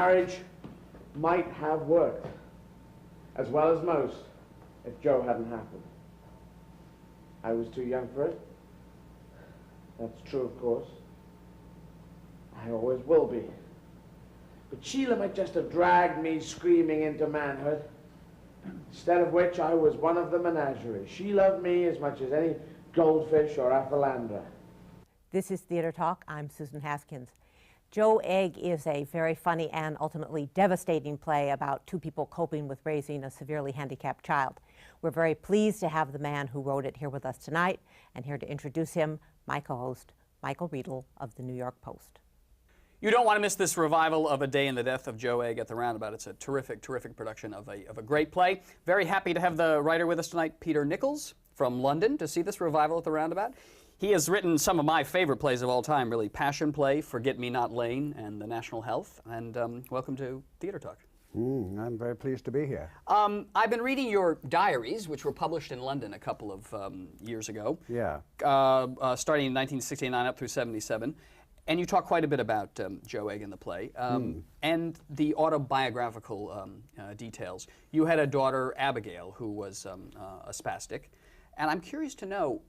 marriage might have worked as well as most if Joe hadn't happened. I was too young for it. That's true, of course. I always will be. But Sheila might just have dragged me screaming into manhood, instead of which I was one of the menagerie. She loved me as much as any goldfish or aphelandra. This is Theater Talk. I'm Susan Haskins. Joe Egg is a very funny and ultimately devastating play about two people coping with raising a severely handicapped child. We're very pleased to have the man who wrote it here with us tonight, and here to introduce him, my co-host, Michael Riedel of the New York Post. You don't want to miss this revival of A Day in the Death of Joe Egg at the Roundabout. It's a terrific, terrific production of a great play. Very happy to have the writer with us tonight, Peter Nichols from London, to see this revival at the Roundabout. He has written some of my favorite plays of all time, really. Passion Play, Forget Me Not Lane, and The National Health. And welcome to Theater Talk. I'm very pleased to be here. I've been reading your diaries, which were published in London a couple of years ago. Yeah. Starting in 1969 up through 77. And you talk quite a bit about Joe Egg in the play, and the autobiographical details. You had a daughter, Abigail, who was a spastic. And I'm curious to know,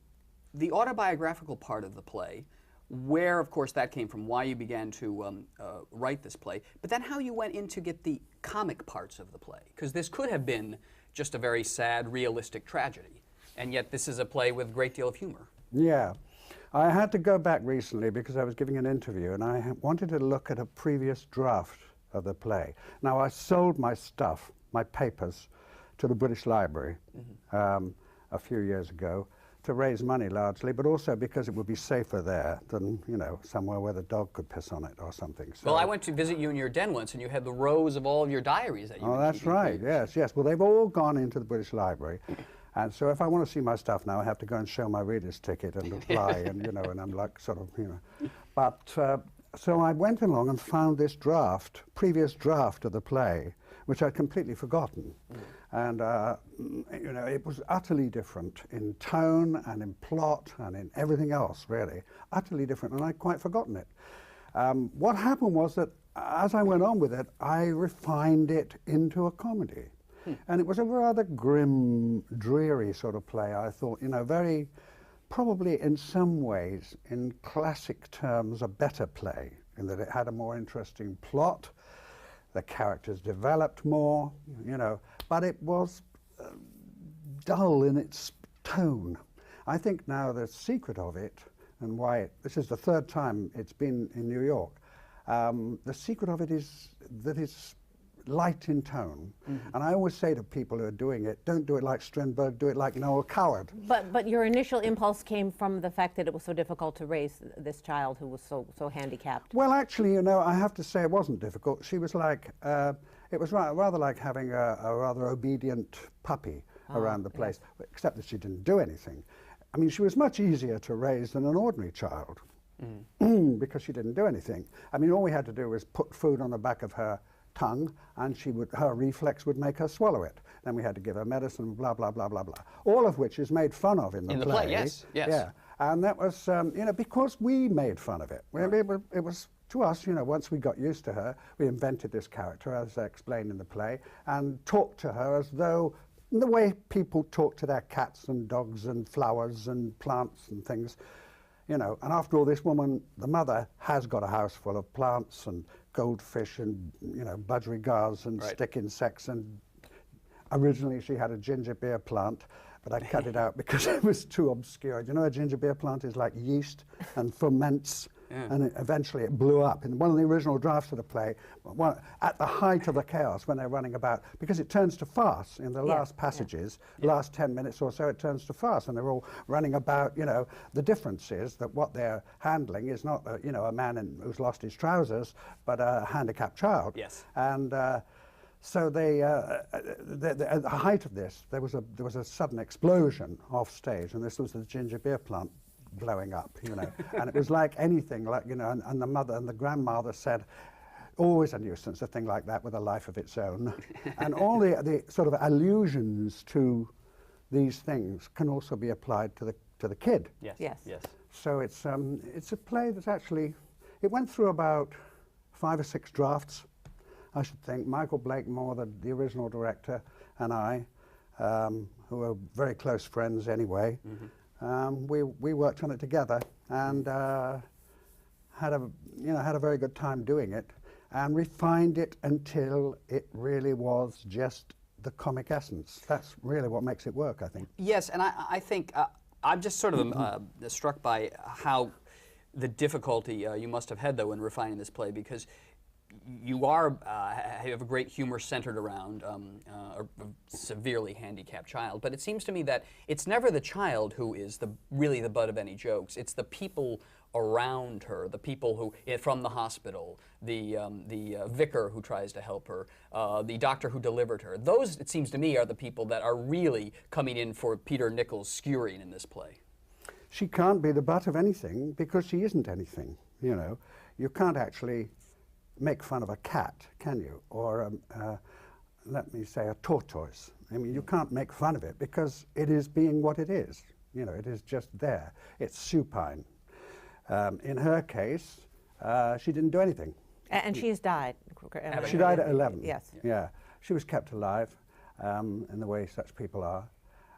the autobiographical part of the play, where, of course, that came from, why you began to write this play, but then how you went in to get the comic parts of the play. Because this could have been just a very sad, realistic tragedy, and yet this is a play with a great deal of humor. Yeah. I had to go back recently because I was giving an interview and I wanted to look at a previous draft of the play. Now, I sold my stuff, my papers, to the British Library a few years ago to raise money largely, but also because it would be safer there than, you know, somewhere where the dog could piss on it or something. So, well, I went to visit you in your den once and you had the rows of all of your diaries that you Oh, that's right, yes, yes. Well, they've all gone into the British Library. And so if I want to see my stuff now, I have to go and show my reader's ticket and apply, and, you know, and I'm like sort of, you know. But, so I went along and found this draft, previous draft of the play, which I'd completely forgotten. And, you know, it was utterly different in tone and in plot and in everything else, really. Utterly different, and I'd quite forgotten it. What happened was that as I went on with it, I refined it into a comedy. And it was a rather grim, dreary sort of play, I thought, you know, very, probably in some ways, in classic terms, a better play, in that it had a more interesting plot, the characters developed more, you know, but it was dull in its tone. I think now the secret of it, and why this is the third time it's been in New York, the secret of it is that it's light in tone. And I always say to people who are doing it, don't do it like Strindberg, do it like Noel Coward. But your initial impulse came from the fact that it was so difficult to raise this child who was so handicapped. Well, actually, you know, I have to say it wasn't difficult. She was like, it was rather like having a rather obedient puppy around the place, except that she didn't do anything. I mean, she was much easier to raise than an ordinary child because she didn't do anything. I mean, all we had to do was put food on the back of her tongue, and her reflex would make her swallow it. Then we had to give her medicine, blah, blah, blah, blah, blah. All of which is made fun of in the play. Yes, yes. Yeah, and that was, you know, because we made fun of it. Right. It was, to us, you know, once we got used to her, we invented this character, as I explained in the play, and talked to her as though, the way people talk to their cats and dogs and flowers and plants and things, you know. And after all, this woman, the mother, has got a house full of plants and goldfish and, you know, budgerigars and stick insects, and originally she had a ginger beer plant, but I cut it out because it was too obscure. You know, a ginger beer plant is like yeast and ferments, and eventually it blew up. In one of the original drafts of the play, at the height of the chaos when they're running about, because it turns to farce in the last passages, last 10 minutes or so, it turns to farce, and they're all running about, you know. The difference is that what they're handling is not, you know, a man who's lost his trousers, but a handicapped child. Yes. And so they, at the height of this, there was a sudden explosion off stage, and this was the ginger beer plant blowing up, you know. And it was like anything, like, you know, and the mother and the grandmother said, always a nuisance, a thing like that with a life of its own. And all the sort of allusions to these things can also be applied to the kid. Yes. Yes. Yes. So it's a play that's actually, it went through about 5 or 6 drafts, I should think, Michael Blakemore, the original director, and I, who were very close friends anyway, we worked on it together and had a very good time doing it, and refined it until it really was just the comic essence. That's really what makes it work, I think. Yes, and I think I'm just sort of struck by how the difficulty you must have had, though, in refining this play, because you have a great humor centered around a severely handicapped child, but it seems to me that it's never the child who is really the butt of any jokes. It's the people around her, the people who from the hospital, the vicar who tries to help her, the doctor who delivered her. Those, it seems to me, are the people that are really coming in for Peter Nichols' skewering in this play. She can't be the butt of anything because she isn't anything. You know, you can't actually make fun of a cat, can you? Or let me say a tortoise. I mean, you can't make fun of it because it is being what it is. You know, it is just there. It's supine. In her case, she didn't do anything. And she's died. She died at 11. Yes. Yeah. She was kept alive in the way such people are.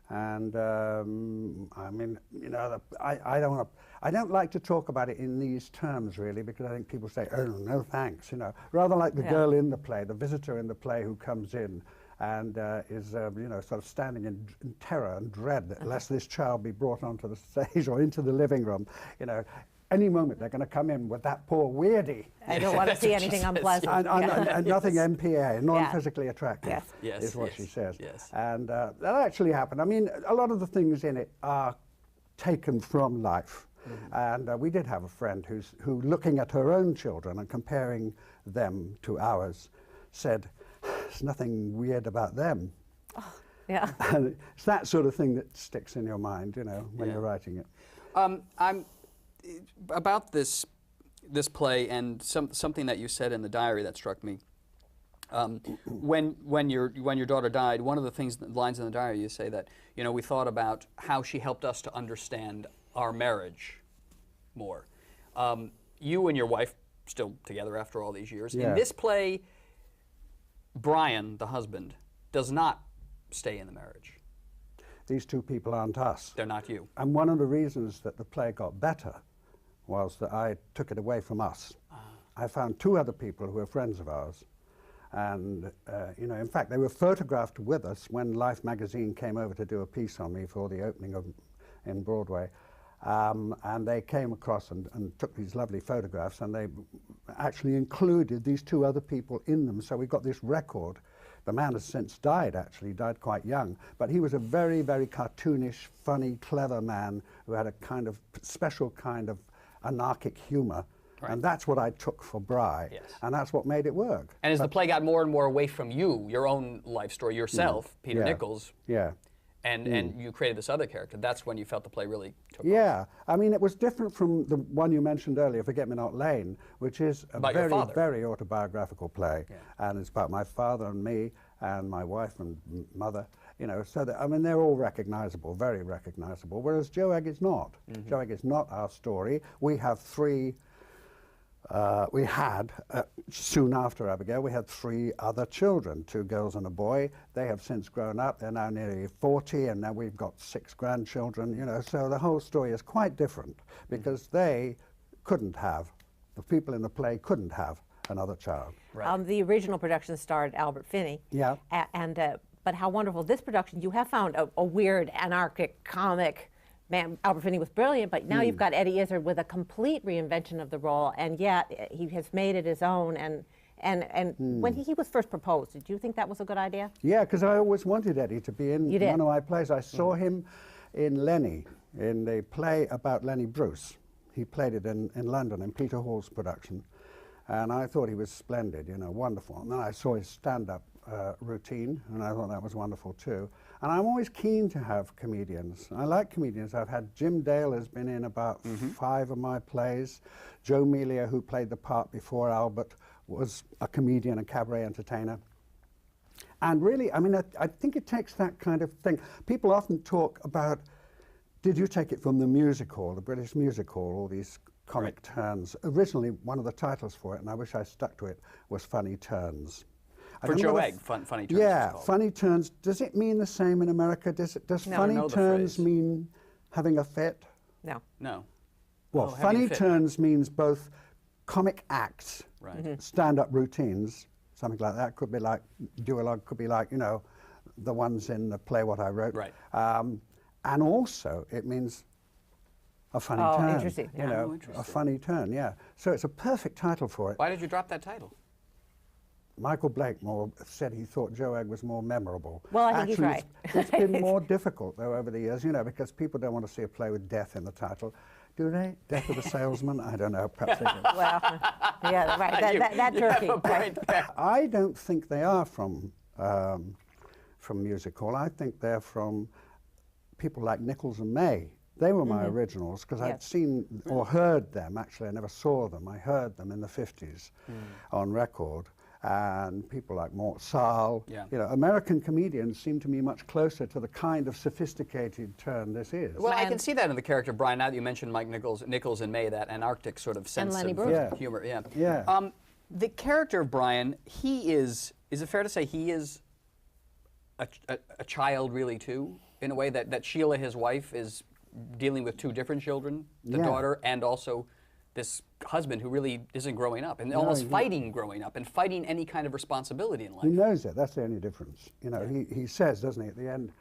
And I mean, you know, I don't like to talk about it in these terms, really, because I think people say, oh, no thanks, you know. Rather like the girl in the play, the visitor in the play who comes in and is, you know, sort of standing in terror and dread that lest this child be brought onto the stage or into the living room, you know. Any moment they're going to come in with that poor weirdie. I don't want to see anything unpleasant. And nothing NPA, non-physically attractive, yes. is what she says. Yes. And that actually happened. I mean, a lot of the things in it are taken from life. And we did have a friend who, looking at her own children and comparing them to ours, said, there's nothing weird about them. Oh, yeah. And it's that sort of thing that sticks in your mind, you know, when you're writing it. About this play and something that you said in the diary that struck me. When your daughter died, one of the lines in the diary, you say that, you know, we thought about how she helped us to understand our marriage more. You and your wife still together after all these years. Yeah. In this play, Brian, the husband, does not stay in the marriage. These two people aren't us. They're not you. And one of the reasons that the play got better was that I took it away from us. I found two other people who were friends of ours. And, you know, in fact, they were photographed with us when Life magazine came over to do a piece on me for the opening in Broadway. And they came across and took these lovely photographs, and they actually included these two other people in them. So we got this record. The man has since died, actually, died quite young, but he was a very, very cartoonish, funny, clever man who had a kind of special kind of anarchic humor. Right. And that's what I took for Bry, and that's what made it work. And as the play got more and more away from you, your own life story, yourself, Peter Nichols, and you created this other character, that's when you felt the play really took off. I mean, it was different from the one you mentioned earlier, Forget-Me-Not Lane, which is a very, very autobiographical play. And it's about my father and me and my wife and mother, you know, so that, I mean, they're all recognizable, very recognizable, whereas Joe Egg is not. Joe Egg is not our story. We have three, soon after Abigail, we had three other children, 2 girls and a boy. They have since grown up. They're now nearly 40, and now we've got 6 grandchildren, you know, so the whole story is quite different because they couldn't have, the people in the play couldn't have another child. Right. The original production starred Albert Finney. Yeah. But how wonderful this production, you have found a weird, anarchic, comic man. Albert Finney was brilliant, but now you've got Eddie Izzard with a complete reinvention of the role, and yet he has made it his own. And when he was first proposed, did you think that was a good idea? Yeah, because I always wanted Eddie to be in one of my plays. I saw him in Lenny, in the play about Lenny Bruce. He played it in London, in Peter Hall's production. And I thought he was splendid, you know, wonderful. And then I saw his stand-up routine, and I thought that was wonderful too. And I'm always keen to have comedians. I like comedians. I've had Jim Dale has been in about 5 of my plays. Joe Melia, who played the part before Albert, was a comedian, a cabaret entertainer. And really, I mean, I think it takes that kind of thing. People often talk about, did you take it from the music hall, the British music hall, all these comic turns. Originally, one of the titles for it, and I wish I stuck to it, was Funny Turns. For Joe Egg, Funny Turns. Yeah, Funny Turns. Does it mean the same in America? Does No. Funny Turns mean having a fit? No. No. Well, Funny Turns means both comic acts, right. stand-up routines, something like that. Could be like duologue, could be like, you know, the ones in the play what I wrote. Right. And also, it means a funny turn. Oh, interesting. You know, a funny turn, yeah. So it's a perfect title for it. Why did you drop that title? Michael Blakemore said he thought Joe Egg was more memorable. Well, I think he's right. It's been more difficult, though, over the years, you know, because people don't want to see a play with death in the title. Do they? Death of a Salesman? I don't know, perhaps they do. Well, yeah, right, that turkey. Right. I don't think they are from music hall. I think they're from people like Nichols and May. They were my originals, because I'd seen or heard them. Actually, I never saw them. I heard them in the 50s on record. And people like Mort Sahl, you know, American comedians seem to me much closer to the kind of sophisticated turn this is. Well, I can see that in the character of Brian. Now that you mentioned Mike Nichols and May, that anarchic sort of sense of humor. Yeah. The character of Brian, he is it fair to say he is a child really too, in a way that Sheila, his wife, is dealing with two different children, the daughter and also this husband who really isn't growing up and almost fighting growing up and fighting any kind of responsibility in life. He knows it. That's the only difference. You know, he says, doesn't he, at the end,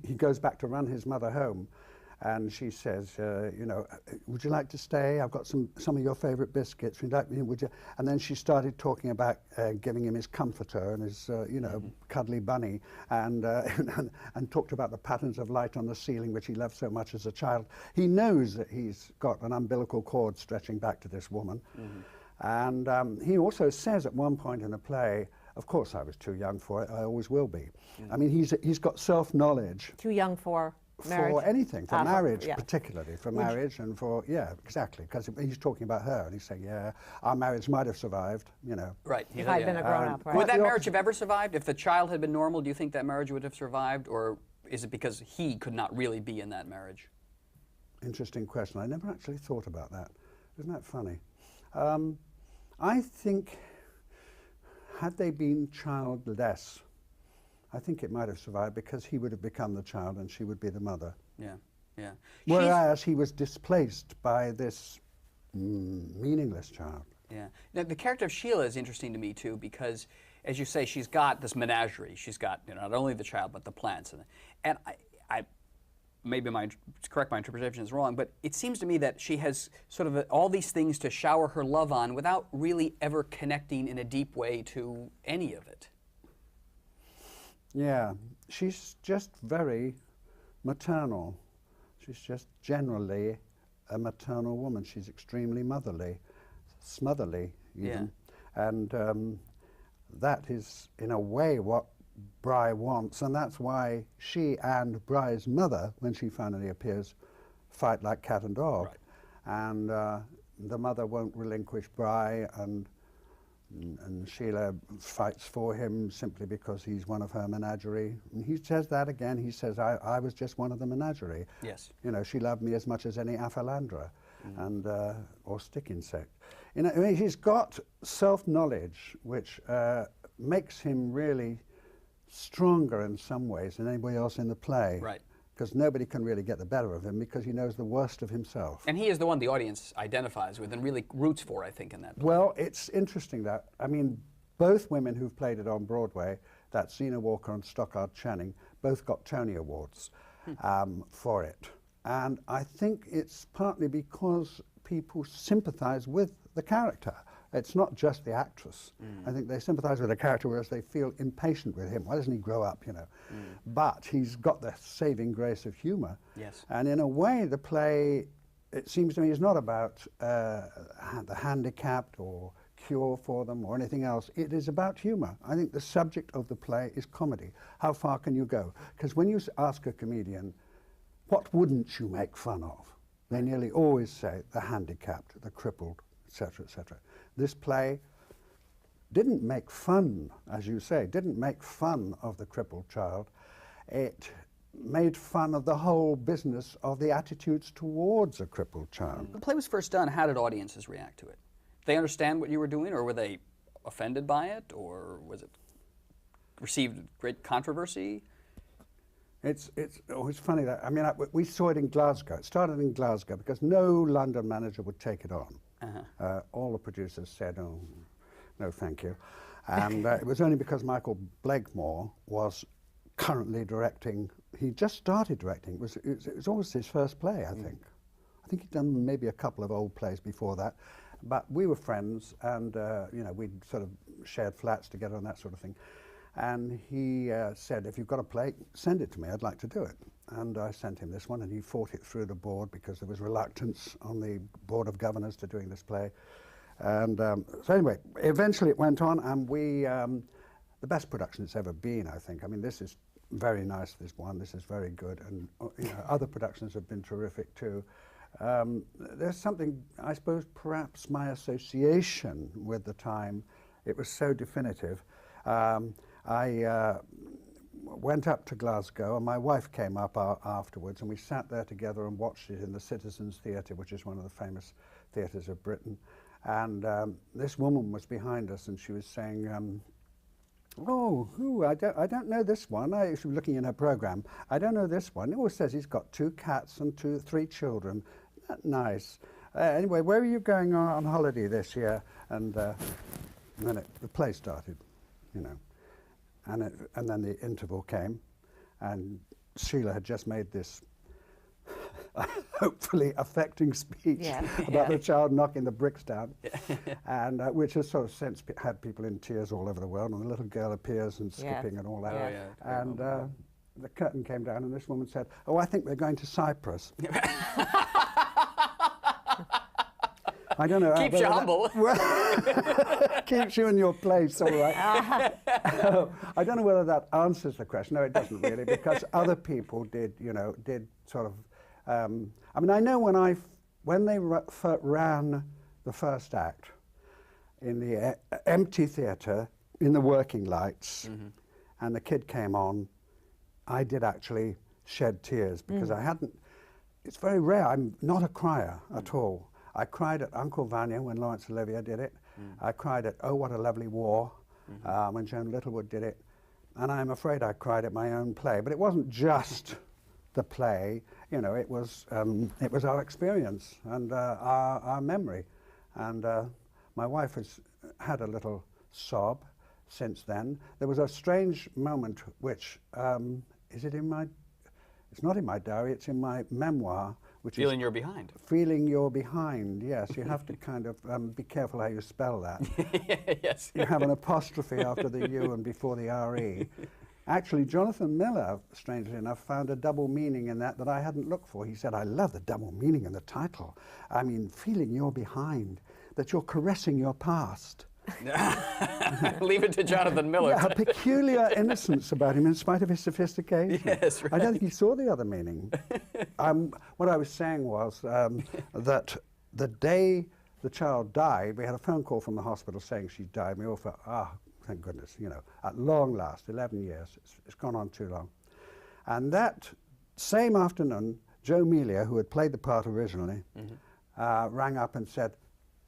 he goes back to run his mother home, and she says, you know, would you like to stay? I've got some of your favorite biscuits. Would you? And then she started talking about giving him his comforter and his, you know, cuddly bunny, and and talked about the patterns of light on the ceiling, which he loved so much as a child. He knows that he's got an umbilical cord stretching back to this woman. And he also says at one point in the play, of course I was too young for it, I always will be. I mean, he's got self-knowledge. Too young for marriage? For anything, for marriage particularly, for marriage and for, exactly, because he's talking about her and he's saying, our marriage might have survived, you know. Right. If I'd been a grown-up, right. Would that marriage have ever survived? If the child had been normal, do you think that marriage would have survived, or is it because he could not really be in that marriage? Interesting question. I never actually thought about that. Isn't that funny? I think, had they been childless, I think it might have survived, because he would have become the child and she would be the mother. Yeah, yeah. Whereas he was displaced by this meaningless child. Yeah. Now, the character of Sheila is interesting to me, too, because, as you say, she's got this menagerie. She's got, you know, not only the child, but the plants. And I maybe correct my interpretation is wrong, but it seems to me that she has sort of all these things to shower her love on without really ever connecting in a deep way to any of it. Yeah, she's just very maternal. She's just generally a maternal woman. She's extremely motherly, smotherly even. Yeah. And that is, in a way, what Bry wants, and that's why she and Bry's mother, when she finally appears, fight like cat and dog. Right. And the mother won't relinquish Bry, and Sheila fights for him simply because he's one of her menagerie. And he says that again. He says, I was just one of the menagerie. Yes. You know, she loved me as much as any aphalandra and or stick insect. You know, I mean, he's got self-knowledge, which makes him really stronger in some ways than anybody else in the play. Right. Because nobody can really get the better of him because he knows the worst of himself. And he is the one the audience identifies with and really roots for, I think, in that play. Well, it's interesting that, I mean, both women who've played it on Broadway, that's Zena Walker and Stockard Channing, both got Tony Awards for it. And I think it's partly because people sympathize with the character. It's not just the actress. I think they sympathize with the character, whereas they feel impatient with him. Why doesn't he grow up, you know? But he's got the saving grace of humor. Yes. And in a way, the play, it seems to me, is not about the handicapped or cure for them or anything else. It is about humor. I think the subject of the play is comedy. How far can you go? Because when you ask a comedian, what wouldn't you make fun of? They nearly always say the handicapped, the crippled, etc., etc. This play didn't make fun, as you say, didn't make fun of the crippled child. It made fun of the whole business of the attitudes towards a crippled child. The play was first done, how did audiences react to it? Did they understand what you were doing, or were they offended by it, or was it received great controversy? It's funny that, I mean, we saw it in Glasgow. It started in Glasgow because no London manager would take it on. All the producers said, oh, no thank you. And it was only because Michael Blakemore was currently directing. He just started directing. It was almost his first play, I think. I think he'd done maybe a couple of old plays before that. But we were friends, and you know, we'd sort of shared flats together and that sort of thing. And he said, if you've got a play, send it to me, I'd like to do it. And I sent him this one, and he fought it through the board because there was reluctance on the Board of Governors to doing this play. And so anyway, eventually it went on, and we, the best production it's ever been, I think. I mean, this is very nice, this one, this is very good, and you know, other productions have been terrific too. There's something, I suppose, perhaps my association with the time, it was so definitive. I went up to Glasgow, and my wife came up afterwards, and we sat there together and watched it in the Citizens Theatre, which is one of the famous theatres of Britain. And this woman was behind us, and she was saying, I don't know this one. She was looking in her programme. I don't know this one. It always says he's got 2 cats and 3 children. Isn't that nice? Anyway, where are you going on holiday this year? And then the play started, you know. And then the interval came, and Sheila had just made this hopefully affecting speech about the child knocking the bricks down, and which has sort of since had people in tears all over the world, and the little girl appears and skipping and all that. And the curtain came down, and this woman said, oh, I think we're going to Cyprus. I don't know. Keeps you humble. Keeps you in your place, all right. I don't know whether that answers the question. No, it doesn't really, because other people did, you know, did sort of. I mean, I know when they ran the first act in the empty theatre in the working lights, and the kid came on, I did actually shed tears because I hadn't. It's very rare. I'm not a crier at all. I cried at Uncle Vanya when Laurence Olivier did it. I cried at Oh, What a Lovely War when Joan Littlewood did it. And I'm afraid I cried at my own play. But it wasn't just the play, you know, it was our experience and our memory. And my wife has had a little sob since then. There was a strange moment which, it's not in my diary, it's in my memoir, which is Feeling You're Behind. Feeling You're Behind, yes. You have to kind of be careful how you spell that. Yes. You have an apostrophe after the U and before the RE. Actually, Jonathan Miller, strangely enough, found a double meaning in that I hadn't looked for. He said, I love the double meaning in the title. I mean, feeling you're behind, that you're caressing your past. Leave it to Jonathan Miller. Yeah, a peculiar innocence about him in spite of his sophistication. Yes, right. I don't think he saw the other meaning. What I was saying was that the day the child died, we had a phone call from the hospital saying she died. We all felt, thank goodness, you know, at long last, 11 years, it's gone on too long. And that same afternoon, Joe Melia, who had played the part originally, rang up and said,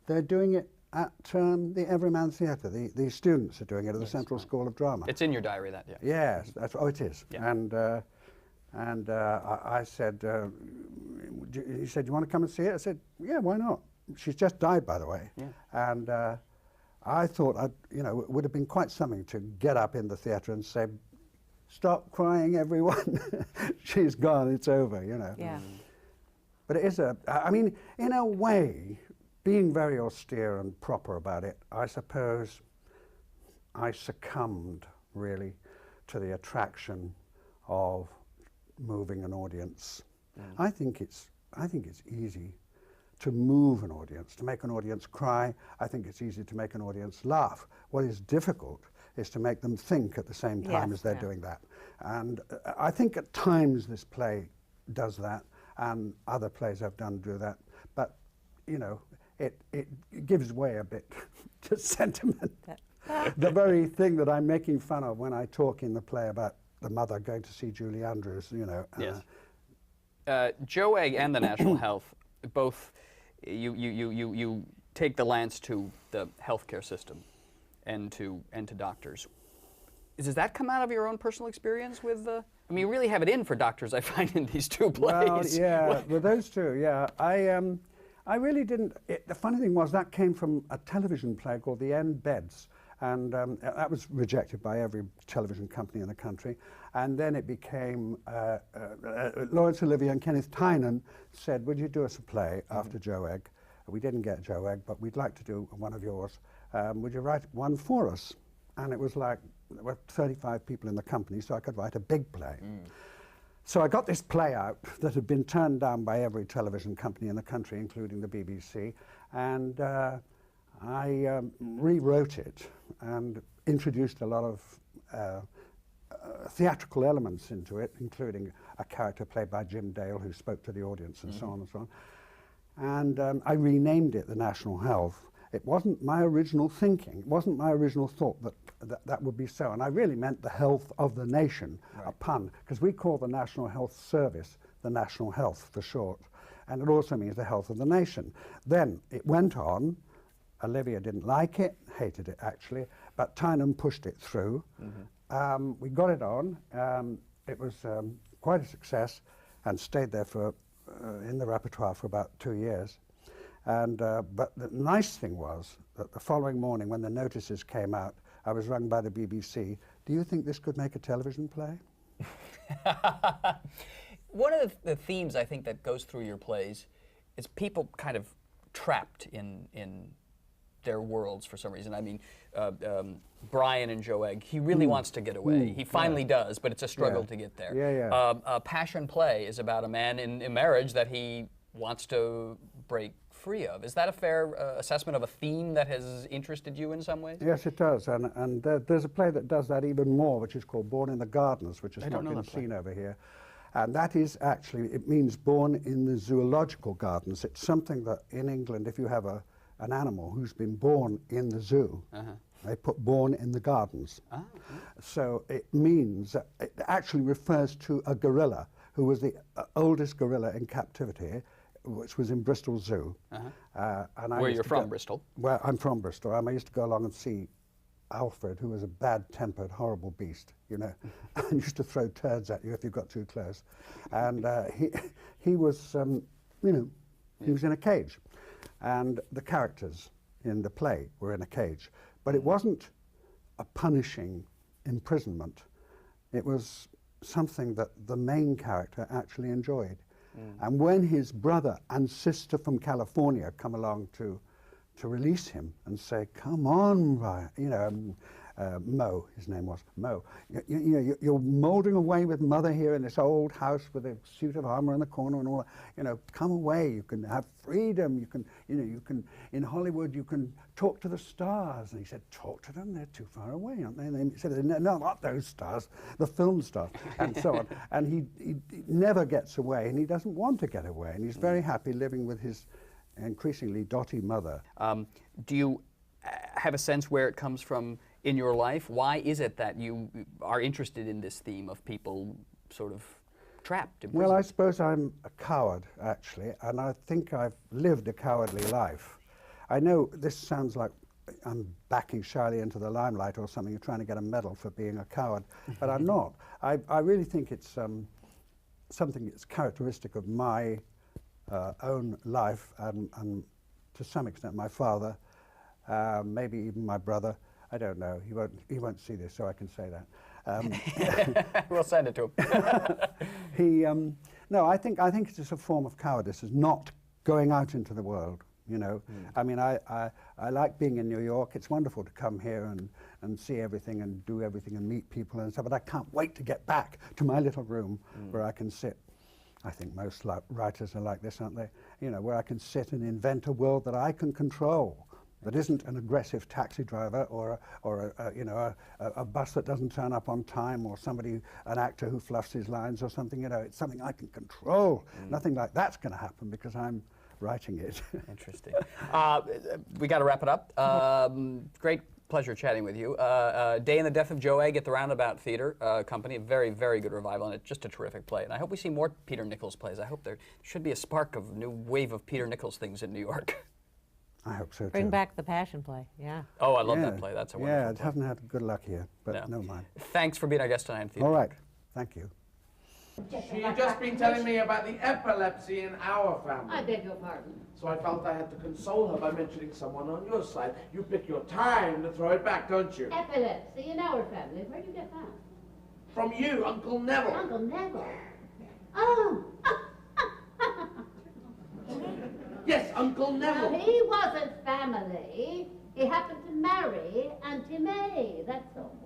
they're doing it at the Everyman Theatre. The students are doing it at the Central School of Drama. It's in your diary, that, yeah. Yes, it is. Yeah. And I said, he said, do you want to come and see it? I said, yeah, why not? She's just died, by the way. Yeah. And I thought, it would have been quite something to get up in the theatre and say, stop crying, everyone. She's gone, it's over, you know. Yeah. But it is I mean, in a way, being very austere and proper about it, I suppose I succumbed, really, to the attraction of moving an audience. I think it's easy to move an audience, to make an audience cry. I think it's easy to make an audience laugh. What is difficult is to make them think at the same time as they're doing that. And I think at times this play does that, and other plays I've done do that. But, you know, it gives way a bit to sentiment. The very thing that I'm making fun of when I talk in the play about the mother going to see Julie Andrews, you know. Yes. Joe Egg and the National Health, both, you take the lance to the healthcare system and to doctors. Does that come out of your own personal experience with the? I mean, you really have it in for doctors, I find, in these two plays. Well, yeah, with those two, yeah. I really didn't. The funny thing was that came from a television play called The End Beds, and that was rejected by every television company in the country. And then it became Laurence Olivier and Kenneth Tynan said, "Would you do us a play after Joe Egg?" We didn't get Joe Egg, but we'd like to do one of yours. Would you write one for us? And it was like, there were 35 people in the company, so I could write a big play. So I got this play out that had been turned down by every television company in the country, including the BBC, and I rewrote it and introduced a lot of theatrical elements into it, including a character played by Jim Dale who spoke to the audience and so on and so on. And I renamed it The National Health. It wasn't my original thinking, it wasn't my original thought that would be so. And I really meant the health of the nation, a pun, because we call the National Health Service the National Health for short. And it also means the health of the nation. Then it went on. Olivia didn't like it, hated it actually, but Tynan pushed it through. We got it on. It was quite a success and stayed there for in the repertoire for about 2 years. And but the nice thing was that the following morning when the notices came out, I was rung by the BBC. Do you think this could make a television play? One of the themes I think that goes through your plays is people kind of trapped in their worlds for some reason. I mean, Brian and Joe Egg, he really wants to get away. He finally does, but it's a struggle to get there. Passion Play is about a man in a marriage that he wants to break free of. Is that a fair assessment of a theme that has interested you in some ways? Yes, it does. And there's a play that does that even more, which is called Born in the Gardens, which has not been seen over here. And that is actually, it means born in the zoological gardens. It's something that in England, if you have an animal who's been born in the zoo, they put born in the gardens. So it means, it actually refers to a gorilla who was the oldest gorilla in captivity, which was in Bristol Zoo. And where you're from, Bristol? Well, I'm from Bristol. I used to go along and see Alfred, who was a bad-tempered, horrible beast, you know, and used to throw turds at you if you got too close. And he was, you know, he was in a cage. And the characters in the play were in a cage. But it wasn't a punishing imprisonment. It was something that the main character actually enjoyed. And when his brother and sister from California come along to release him and say, "Come on, Ryan," you know, Mo, his name was Mo. You're mouldering away with Mother here in this old house with a suit of armor in the corner and all that. You know, come away. You can have freedom. You can, you know, you can in Hollywood. You can talk to the stars. And he said, "Talk to them? They're too far away, aren't they?" And he said, "No, not those stars, the film stars," and so on. And he never gets away, and he doesn't want to get away, and he's very happy living with his increasingly dotty mother. Do you have a sense where it comes from in your life? Why is it that you are interested in this theme of people sort of trapped in prison? Well, I suppose I'm a coward, actually, and I think I've lived a cowardly life. I know this sounds like I'm backing shyly into the limelight or something, you're trying to get a medal for being a coward, but I'm not. I really think it's something that's characteristic of my own life and to some extent my father, maybe even my brother. I don't know. He won't see this, so I can say that. We'll send it to him. No, I think it's just a form of cowardice, is not going out into the world. You know, I mean, I like being in New York. It's wonderful to come here and see everything and do everything and meet people and stuff. But I can't wait to get back to my little room where I can sit. I think most writers are like this, aren't they? You know, where I can sit and invent a world that I can control, that isn't an aggressive taxi driver or a bus that doesn't turn up on time, or an actor who fluffs his lines or something. You know, it's something I can control. Nothing like that's going to happen because I'm writing it. Interesting. We got to wrap it up. Great pleasure chatting with you. Day in the Death of Joe Egg at the Roundabout Theater Company. A very, very good revival, and it's just a terrific play. And I hope we see more Peter Nichols plays. I hope there should be a spark of new wave of Peter Nichols things in New York. I hope so, too. Bring back the Passion Play, yeah. Oh, I love that play. That's a wonderful Yeah, I play. haven't had good luck here, but no mind. Thanks for being our guest tonight in Theater All right. Talk. Thank you. She'd just been telling me about the epilepsy in our family. I beg your pardon. So I felt I had to console her by mentioning someone on your side. You pick your time to throw it back, don't you? Epilepsy in our family. Where'd you get that? From you, Uncle Neville. Uncle Neville. Oh. Yes, Uncle Neville. Now, he wasn't family. He happened to marry Auntie May, that's all.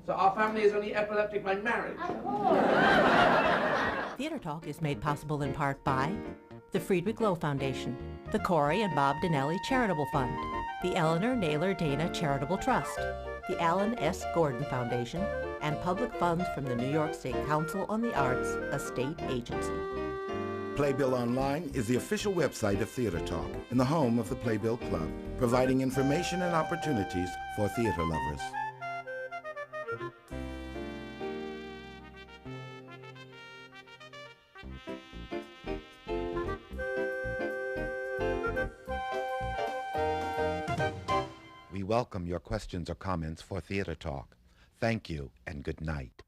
So our family is only epileptic by marriage. Of course. Theater Talk is made possible in part by the Friedrich Loewe Foundation, the Corey and Bob Dinelli Charitable Fund, the Eleanor Naylor Dana Charitable Trust, the Alan S. Gordon Foundation, and public funds from the New York State Council on the Arts, a state agency. Playbill Online is the official website of Theater Talk and the home of the Playbill Club, providing information and opportunities for theater lovers. We welcome your questions or comments for Theater Talk. Thank you and good night.